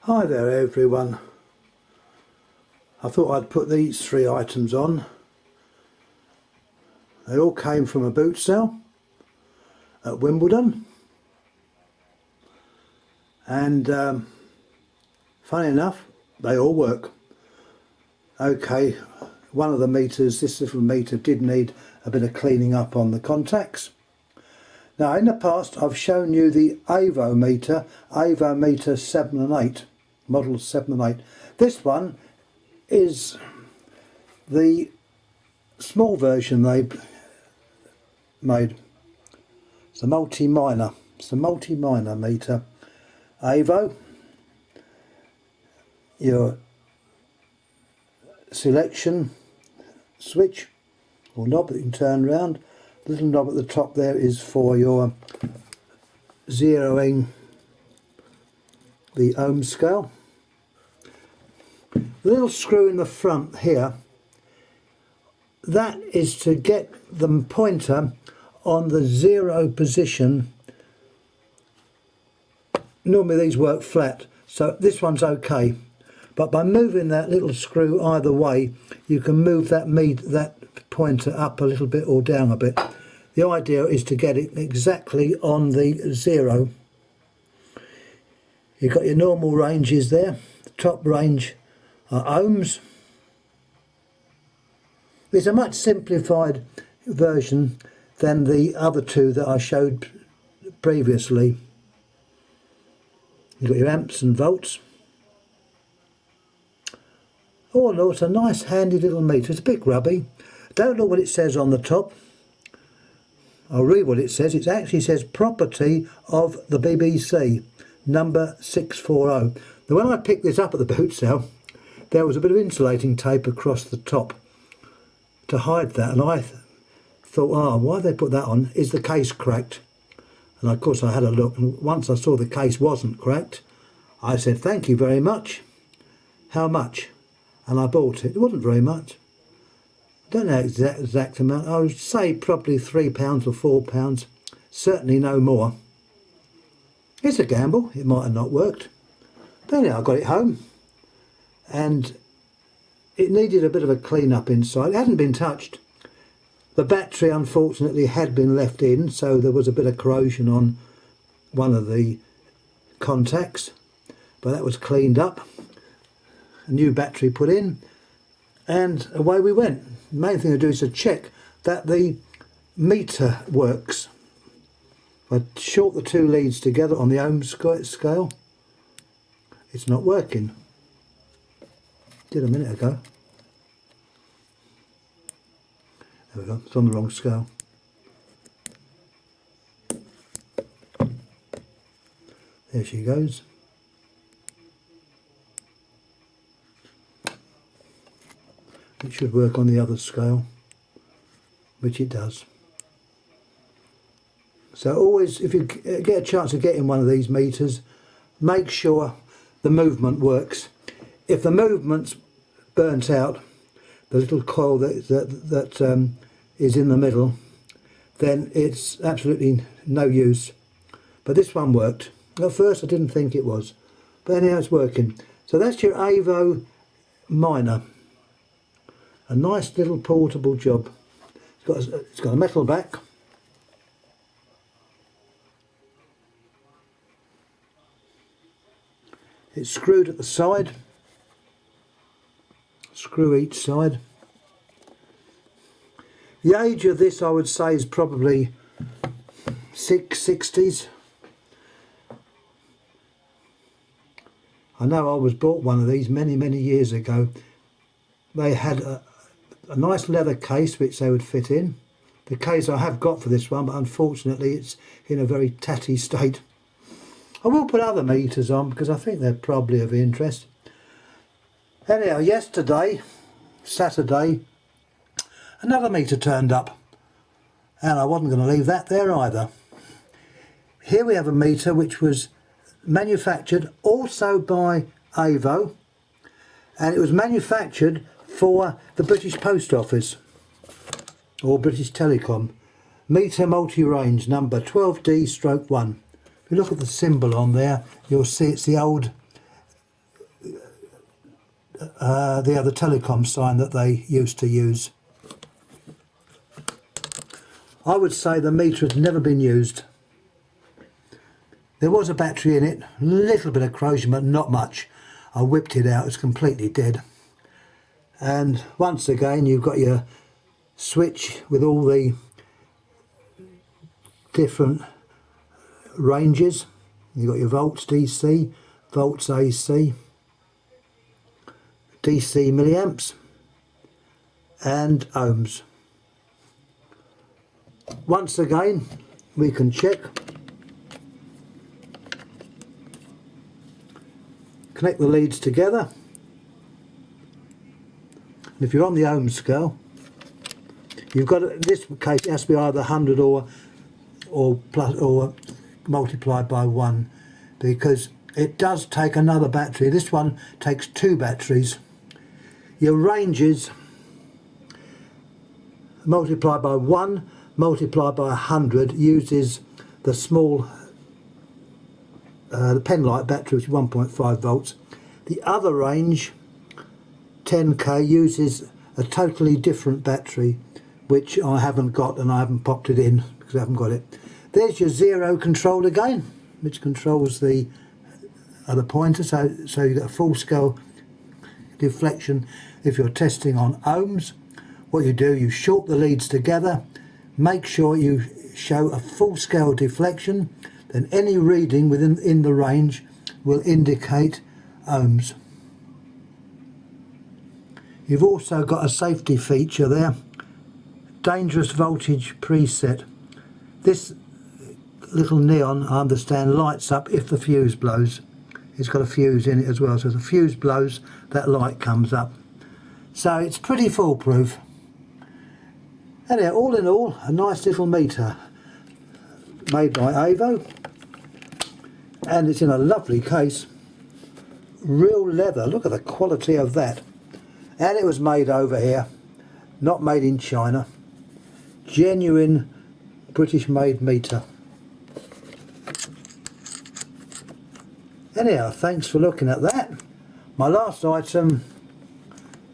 Hi there everyone. I thought I'd put these three items on. They all came from a boot sale at Wimbledon, and funny enough they all work. Okay, one of the meters, this little meter, did need a bit of cleaning up on the contacts. Now in the past I've shown you the Avo meter 7 and 8, model 7 and 8. This one is the small version they made. It's a multi-minor. It's a multi-minor meter. Avo. Your selection switch or knob that you can turn around. The little knob at the top there is for your zeroing the ohm scale. The little screw in the front here, that is to get the pointer on the 0 position. Normally these work flat, so this one's okay, but by moving that little screw either way you can move that pointer up a little bit or down a bit. The idea is to get it exactly on the 0. You've got your normal ranges there. The top range are ohms. It's a much simplified version than the other two that I showed previously. You've got your amps and volts. All in all, it's a nice handy little meter. It's a bit grubby. Don't know what it says on the top. I'll read what it says. It actually says property of the BBC, number 640. Now when I picked this up at the boot sale, there was a bit of insulating tape across the top to hide that, and I thought, why they put that on? Is the case cracked? And of course I had a look, and once I saw the case wasn't cracked, I said thank you very much. How much? And I bought it. It wasn't very much. I don't know exact amount. I would say probably £3 or £4, certainly no more. It's a gamble. It might have not worked, but anyway, I got it home and it needed a bit of a clean up inside. It hadn't been touched. The battery unfortunately had been left in, so there was a bit of corrosion on one of the contacts, but that was cleaned up, a new battery put in, and away we went. The main thing to do is to check that the meter works. If I short the two leads together on the ohm scale, it's not working. Did a minute ago. There we go, it's on the wrong scale. There she goes. It should work on the other scale, which it does. So always, if you get a chance of getting one of these meters, make sure the movement works. If the movement's burnt out, the little coil that is in the middle, then it's absolutely no use. But this one worked. At first I didn't think it was, but anyhow it's working. So that's your Avo minor. A nice little portable job. It's got a metal back. It's screwed at the side. Screw each side. The age of this I would say is probably 60s. I know I was bought one of these many years ago. They had a nice leather case which they would fit in. The case I have got for this one, but unfortunately it's in a very tatty state. I will put other meters on because I think they're probably of interest. Anyhow, yesterday, Saturday, another meter turned up, and I wasn't going to leave that there either. Here we have a meter which was manufactured also by Avo, and it was manufactured for the British Post Office or British Telecom. Meter multi-range number 12D/1. If you look at the symbol on there, you'll see it's the old the other telecom sign that they used to use. I would say the meter had never been used. There was a battery in it, a little bit of corrosion but not much. I whipped it out, it's completely dead. And once again you've got your switch with all the different ranges. You've got your volts DC, volts AC, DC milliamps and ohms. Once again we can check. Connect the leads together. And if you're on the ohm scale, you've got, in this case it has to be either 100 or plus or multiplied by 1, because it does take another battery. This one takes 2 batteries. Your ranges multiplied by 1 multiplied by 100 uses the small the pen light battery, which is 1.5 volts. The other range, 10k, uses a totally different battery, which I haven't got and I haven't popped it in because I haven't got it. There's your zero control again, which controls the other pointer, so you get a full scale deflection. If you're testing on ohms, what you do, you short the leads together, make sure you show a full scale deflection, then any reading in the range will indicate ohms. You've also got a safety feature there, dangerous voltage preset. This little neon, I understand, lights up if the fuse blows. It's got a fuse in it as well, so if the fuse blows, that light comes up. So it's pretty foolproof. Anyhow, all in all, a nice little meter made by Avo, and it's in a lovely case, real leather. Look at the quality of that. And it was made over here, not made in China. Genuine British made meter. Anyhow, thanks for looking at that. My last item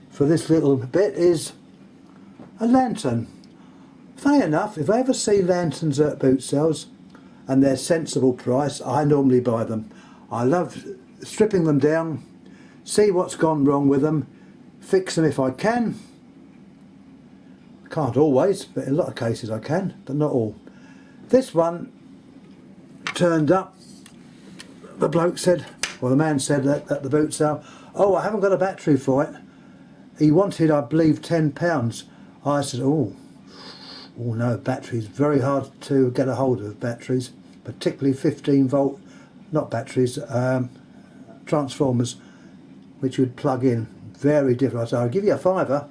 for this little bit is a lantern. Funny enough, if I ever see lanterns at boot sales and they're sensible price, I normally buy them. I love stripping them down, see what's gone wrong with them, fix them if I can. Can't always, but in a lot of cases I can, but not all. This one turned up, the bloke said, or the man said at the boot sale, oh, I haven't got a battery for it. He wanted, I believe, £10. I said, oh no, batteries, very hard to get a hold of batteries, particularly 15 volt, not batteries, transformers, which you'd plug in, very different. I said, I'll give you a £5,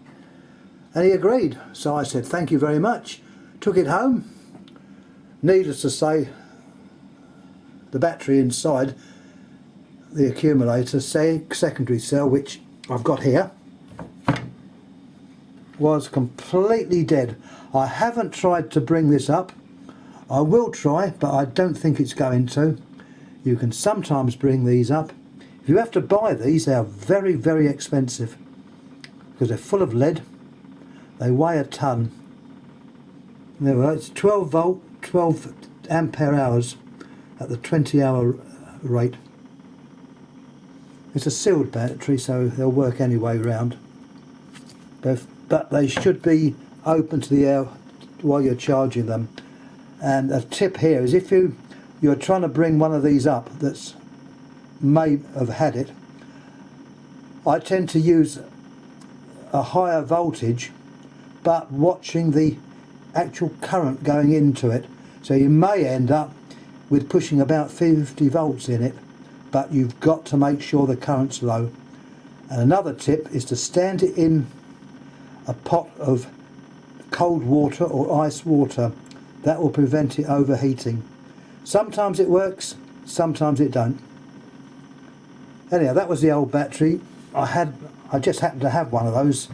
and he agreed. So I said, thank you very much, took it home. Needless to say, the battery inside the accumulator, secondary cell, which I've got here, was completely dead. I haven't tried to bring this up. I will try, but I don't think it's going to. You can sometimes bring these up. If you have to buy these, they are very, very expensive because they're full of lead. They weigh a ton. There we go. It's 12 volt, 12 ampere hours at the 20-hour rate. It's a sealed battery, so they'll work any way round. But they should be open to the air while you're charging them. And a tip here is, if you're trying to bring one of these up that's may have had it, I tend to use a higher voltage but watching the actual current going into it. So you may end up with pushing about 50 volts in it, but you've got to make sure the current's low. And another tip is to stand it in a pot of cold water or ice water. That will prevent it overheating. Sometimes it works, sometimes it don't. Anyhow, that was the old battery. I just happened to have one of those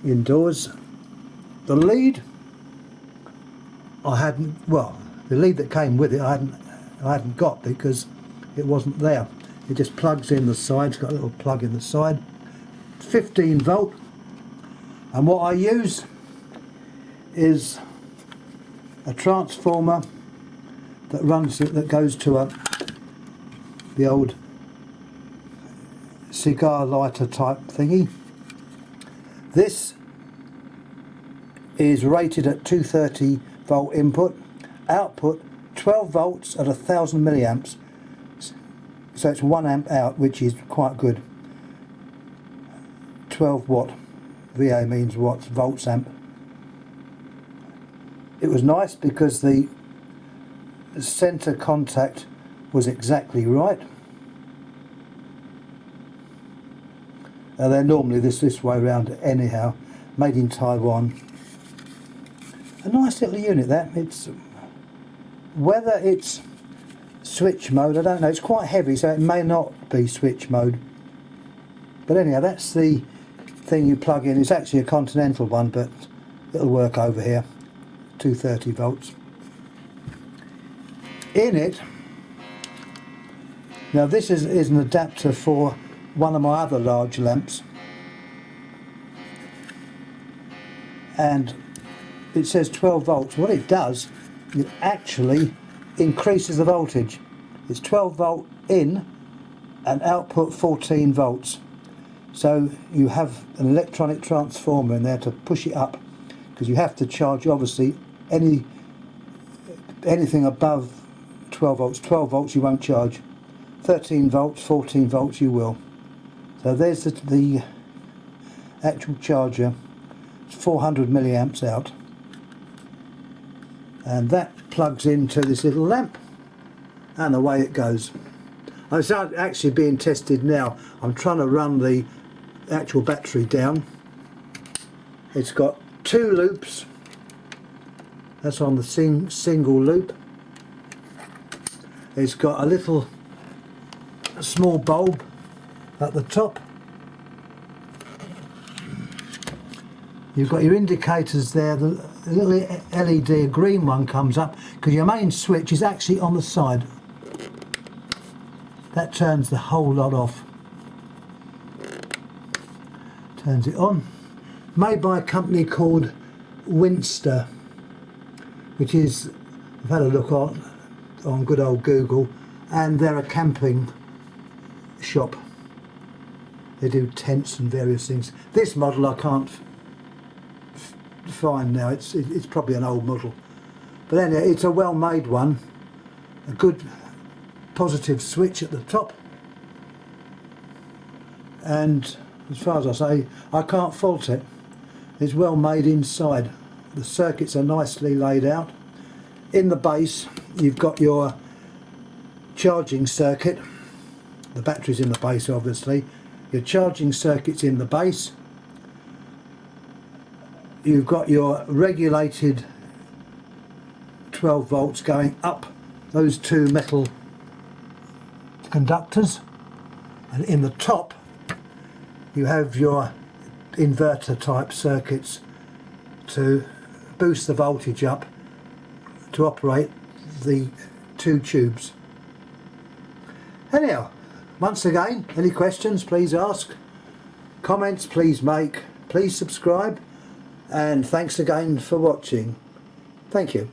indoors. The lead, I hadn't, well, the lead that came with it I hadn't got because it wasn't there. It just plugs in the side, it's got a little plug in the side. 15 volt, and what I use is a transformer that goes to the old cigar lighter type thingy. This is rated at 230 volt input, output 12 volts at 1000 milliamps, so it's 1 amp out, which is quite good. 12 watt, VA means watts, volts amp. It was nice because the centre contact was exactly right. And they're normally this way around anyhow. Made in Taiwan. A nice little unit that. It's whether it's switch mode, I don't know. It's quite heavy, so it may not be switch mode. But anyhow, that's the thing you plug in. It's actually a Continental one, but it'll work over here. 230 volts. In it, now this is an adapter for one of my other large lamps, and it says 12 volts. What it does, it actually increases the voltage. It's 12 volt in and output 14 volts. So you have an electronic transformer in there to push it up, because you have to charge obviously anything above 12 volts. 12 volts you won't charge. 13 volts, 14 volts you will. So there's the actual charger. It's 400 milliamps out, and that plugs into this little lamp, and away it goes. It's actually being tested now. I'm trying to run the actual battery down. It's got 2 loops. That's on the single loop. It's got a little small bulb at the top. You've got your indicators there. The little LED green one comes up because your main switch is actually on the side. That turns the whole lot off. Turns it on. Made by a company called Winster, which is, I've had a look on good old Google, and they're a camping shop. They do tents and various things. This model I can't find now. It's probably an old model, but anyway, it's a well-made one. A good positive switch at the top, and as far as I say, I can't fault it. It's well made inside. The circuits are nicely laid out. In the base you've got your charging circuit. The battery's in the base obviously. Your charging circuit's in the base. You've got your regulated 12 volts going up those 2 metal conductors, and in the top you have your inverter type circuits to boost the voltage up to operate the 2 tubes. Anyhow, once again, any questions please ask, comments please make, please subscribe, and thanks again for watching. Thank you.